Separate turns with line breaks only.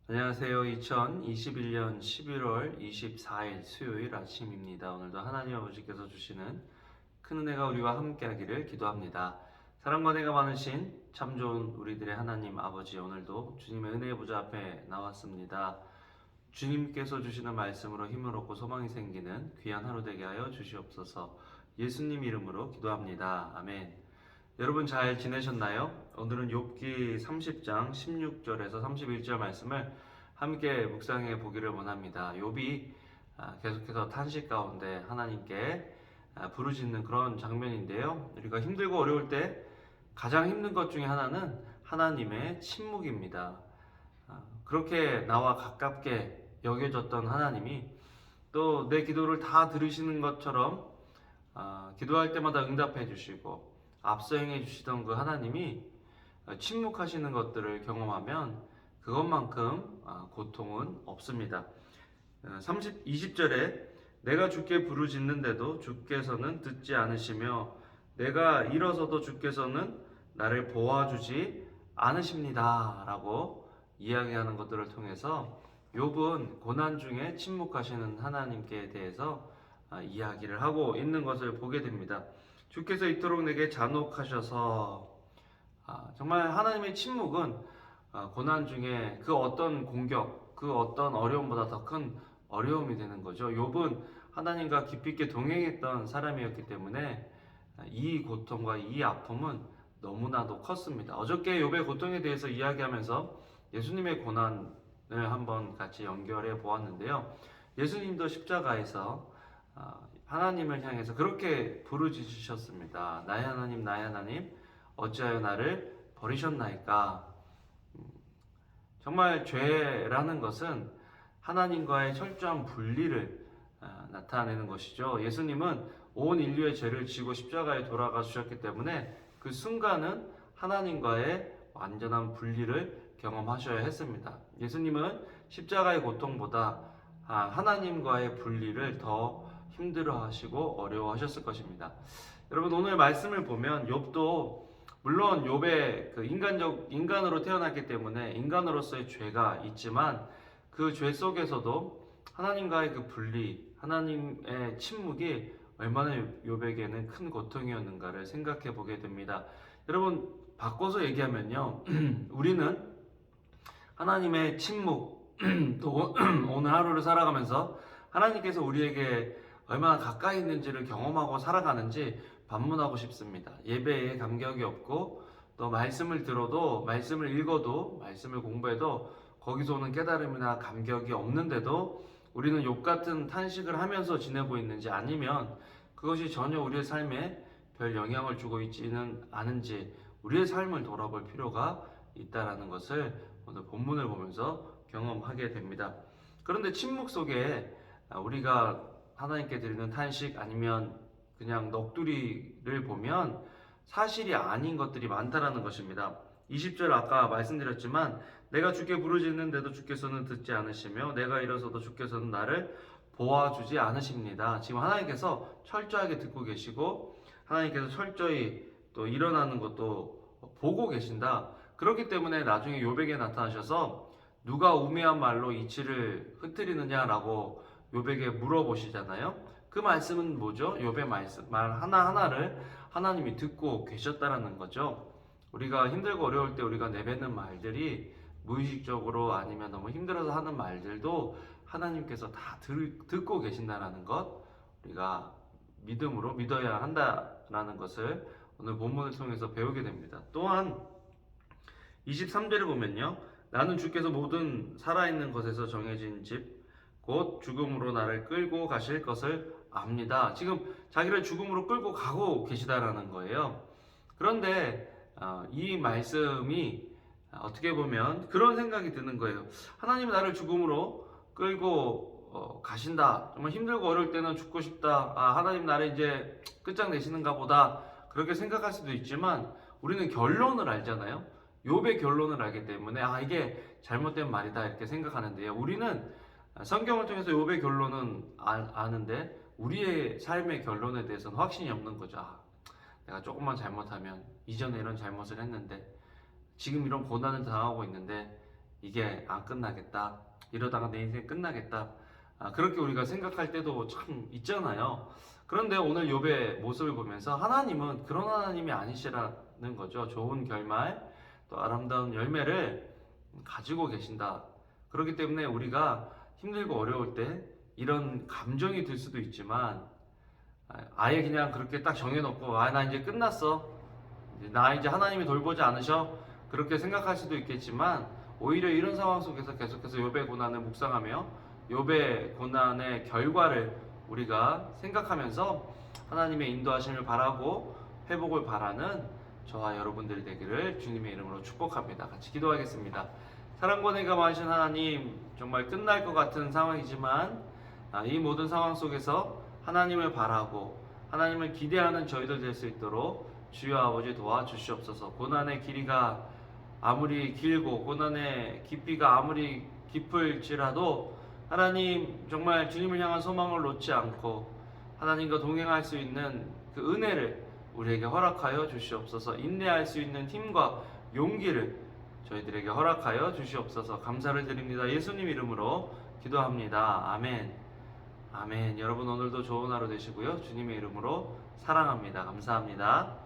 안녕하세요. 2021년 11월 24일 수요일 아침입니다. 오늘도 하나님 아버지께서 주시는 큰 은혜가 우리와 함께 하기를 기도합니다. 사랑과 은혜가 많으신 참 좋은 우리들의 하나님 아버지, 오늘도 주님의 은혜의 보좌 앞에 나왔습니다. 주님께서 주시는 말씀으로 힘을 얻고 소망이 생기는 귀한 하루 되게 하여 주시옵소서. 예수님 이름으로 기도합니다. 아멘. 여러분 잘 지내셨나요? 오늘은 욥기 30장 16절에서 31절 말씀을 함께 묵상해 보기를 원합니다. 욥이 계속해서 탄식 가운데 하나님께 부르짖는 그런 장면인데요. 우리가 힘들고 어려울 때 가장 힘든 것 중에 하나는 하나님의 침묵입니다. 그렇게 나와 가깝게 여겨졌던 하나님이 또 내 기도를 다 들으시는 것처럼 기도할 때마다 응답해 주시고 앞서 행해 주시던 그 하나님이 침묵하시는 것들을 경험하면 그것만큼 고통은 없습니다. 20절에 내가 주께 부르짖는데도 주께서는 듣지 않으시며 내가 일어서도 주께서는 나를 보아주지 않으십니다 라고 이야기하는 것들을 통해서 욥은 고난 중에 침묵하시는 하나님께 대해서 이야기를 하고 있는 것을 보게 됩니다. 주께서 이토록 내게 잔혹하셔서 정말 하나님의 침묵은 고난 중에 그 어떤 공격, 그 어떤 어려움보다 더 큰 어려움이 되는 거죠. 욥은 하나님과 깊이 있게 동행했던 사람이었기 때문에 이 고통과 이 아픔은 너무나도 컸습니다. 어저께 욥의 고통에 대해서 이야기하면서 예수님의 고난을 한번 같이 연결해 보았는데요. 예수님도 십자가에서 하나님을 향해서 그렇게 부르짖으셨습니다. 나의 하나님, 나의 하나님, 어찌하여 나를 버리셨나이까? 정말 죄라는 것은 하나님과의 철저한 분리를 나타내는 것이죠. 예수님은 온 인류의 죄를 지고 십자가에 돌아가 주셨기 때문에 그 순간은 하나님과의 완전한 분리를 경험하셔야 했습니다. 예수님은 십자가의 고통보다 하나님과의 분리를 더 힘들어하시고 어려워하셨을 것입니다. 여러분 오늘 말씀을 보면 욥도 물론 욥의 그 인간으로 태어났기 때문에 인간으로서의 죄가 있지만 그 죄 속에서도 하나님과의 그 분리, 하나님의 침묵이 얼마나 욥에게는 큰 고통이었는가를 생각해 보게 됩니다. 여러분 바꿔서 얘기하면요, 우리는 하나님의 침묵 또 오늘 하루를 살아가면서 하나님께서 우리에게 얼마나 가까이 있는지를 경험하고 살아가는지 반문하고 싶습니다. 예배에 감격이 없고 또 말씀을 들어도 말씀을 읽어도 말씀을 공부해도 거기서 오는 깨달음이나 감격이 없는데도 우리는 욥 같은 탄식을 하면서 지내고 있는지 아니면 그것이 전혀 우리의 삶에 별 영향을 주고 있지는 않은지 우리의 삶을 돌아볼 필요가 있다라는 것을 오늘 본문을 보면서 경험하게 됩니다. 그런데 침묵 속에 우리가 하나님께 드리는 탄식 아니면 그냥 넋두리를 보면 사실이 아닌 것들이 많다라는 것입니다. 20절 아까 말씀드렸지만 내가 주께 부르짖는데도 주께서는 듣지 않으시며 내가 일어서도 주께서는 나를 보아주지 않으십니다. 지금 하나님께서 철저하게 듣고 계시고 하나님께서 철저히 또 일어나는 것도 보고 계신다. 그렇기 때문에 나중에 욥에게 나타나셔서 누가 우매한 말로 이치를 흩트리느냐라고 욥에게 물어보시잖아요. 그 말씀은 뭐죠? 욥의 말 하나하나를 하나님이 듣고 계셨다라는 거죠. 우리가 힘들고 어려울 때 우리가 내뱉는 말들이 무의식적으로 아니면 너무 힘들어서 하는 말들도 하나님께서 다 듣고 계신다라는 것, 우리가 믿음으로 믿어야 한다라는 것을 오늘 본문을 통해서 배우게 됩니다. 또한 23절을 보면요, 나는 주께서 모든 살아있는 것에서 정해진 집 곧 죽음으로 나를 끌고 가실 것을 압니다. 지금 자기를 죽음으로 끌고 가고 계시다라는 거예요. 그런데 이 말씀이 어떻게 보면 그런 생각이 드는 거예요. 하나님이 나를 죽음으로 끌고 가신다. 정말 힘들고 어려울 때는 죽고 싶다. 하나님 나를 이제 끝장내시는가 보다. 그렇게 생각할 수도 있지만 우리는 결론을 알잖아요. 욥의 결론을 알기 때문에 이게 잘못된 말이다 이렇게 생각하는데요. 우리는 성경을 통해서 욥의 결론은 아는데 우리의 삶의 결론에 대해서는 확신이 없는 거죠. 내가 조금만 잘못하면 이전에 이런 잘못을 했는데 지금 이런 고난을 당하고 있는데 이게 안 끝나겠다. 이러다가 내 인생 끝나겠다. 그렇게 우리가 생각할 때도 참 있잖아요. 그런데 오늘 욥의 모습을 보면서 하나님은 그런 하나님이 아니시라는 거죠. 좋은 결말, 또 아름다운 열매를 가지고 계신다. 그렇기 때문에 우리가 힘들고 어려울 때 이런 감정이 들 수도 있지만 아예 그냥 그렇게 딱 정해놓고 나 이제 끝났어. 나 이제 하나님이 돌보지 않으셔. 그렇게 생각할 수도 있겠지만 오히려 이런 상황 속에서 계속해서 욥의 고난을 묵상하며 욥의 고난의 결과를 우리가 생각하면서 하나님의 인도하심을 바라고 회복을 바라는 저와 여러분들이 되기를 주님의 이름으로 축복합니다. 같이 기도하겠습니다. 사랑권에 감하신 하나님, 정말 끝날 것 같은 상황이지만 이 모든 상황 속에서 하나님을 바라고 하나님을 기대하는 저희들 될 수 있도록 주여 아버지 도와주시옵소서. 고난의 길이가 아무리 길고 고난의 깊이가 아무리 깊을지라도 하나님 정말 주님을 향한 소망을 놓지 않고 하나님과 동행할 수 있는 그 은혜를 우리에게 허락하여 주시옵소서. 인내할 수 있는 힘과 용기를 저희들에게 허락하여 주시옵소서. 감사를 드립니다. 예수님 이름으로 기도합니다. 아멘. 아멘. 여러분 오늘도 좋은 하루 되시고요. 주님의 이름으로 사랑합니다. 감사합니다.